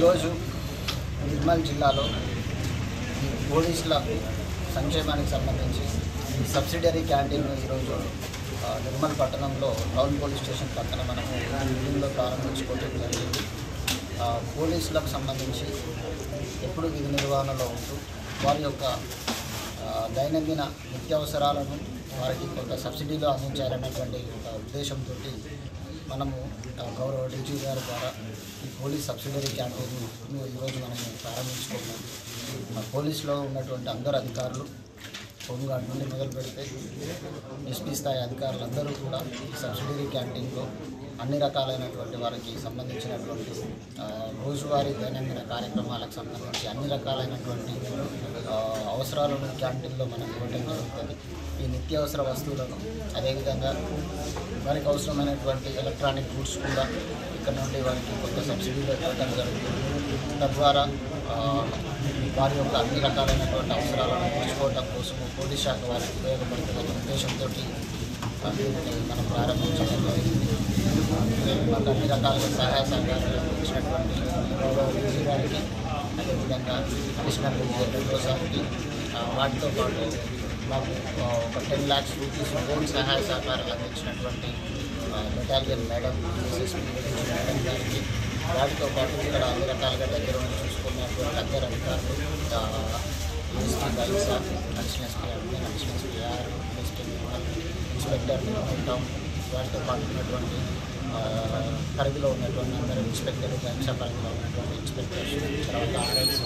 ఈరోజు నిర్మల్ జిల్లాలో పోలీసుల సంక్షేమానికి సంబంధించి సబ్సిడరీ క్యాంటీన్ ఈరోజు నిర్మల్ పట్టణంలో టౌన్ పోలీస్ స్టేషన్ పక్కన మనము బిల్డింగ్లో ప్రారంభించుకోవడం జరిగింది. పోలీసులకు సంబంధించి ఎప్పుడు విధి నిర్వహణలో ఉంటూ వారి యొక్క దైనందిన నిత్యావసరాలను వారికి కొంత సబ్సిడీలో అందించాలనేటువంటి ఒక ఉద్దేశంతో మనము గౌరవ డీజీ గారి ద్వారా ఈ పోలీస్ సబ్సిడరీ క్యాంటీన్ను ఈరోజు మనము ప్రారంభించుకున్నాం. పోలీసులో ఉన్నటువంటి అందరు అధికారులు హోంగార్డ్ నుండి మొదలు పెడితే ఎస్పీ స్థాయి అధికారులందరూ కూడా ఈ సబ్సిడరీ క్యాంటీన్లో అన్ని రకాలైనటువంటి వారికి సంబంధించినటువంటి రోజువారీ దైనందిన కార్యక్రమాలకు సంబంధించి అన్ని రకాలైనటువంటి అవసరాలను క్యాంటీన్లో మనం ఇవ్వడం జరుగుతుంది. ఈ నిత్యావసర వస్తువులను అదేవిధంగా వారికి అవసరమైనటువంటి ఎలక్ట్రానిక్ గూడ్స్ కూడా ఇక్కడ నుండి వారికి కొంత సబ్సిడీలో ఇవ్వడం జరుగుతుంది. తద్వారా వారి యొక్క అన్ని రకాలైనటువంటి అవసరాలను తీర్చుకోవడం కోసం పోలీస్ శాఖ వారికి ఉపయోగపడుతున్న ఉద్దేశంతో మనం ప్రారంభించడం జరిగింది. మాకు అన్ని రకాలుగా సహాయ సహకారాలు ఇచ్చినటువంటి గౌరవ డీజీ గారికి, అదేవిధంగా అడిషనల్ డీజీ సార్కి, వాటితో పాటు మాకు ఒక 10 lakhs రూపీస్ లోన్ సహాయ సహకారాలు అందించినటువంటి బెటాలియన్ మేడం మేడం గారికి, వాటితో పాటు ఇక్కడ అన్ని రకాలుగా దగ్గర ఉండి చూసుకున్నటువంటి అందరు అధికారులు ఎస్పీ బైసా, additional SP admin, additional SP R, SP inspector town, వాటితో పాటు ఉన్నటువంటి పరిధిలో ఉన్నటువంటి అందరూ ఇన్స్పెక్టర్, పరిధిలో ఉన్నటువంటి ఇన్స్పెక్టర్స్, తర్వాత ఆర్ఐస్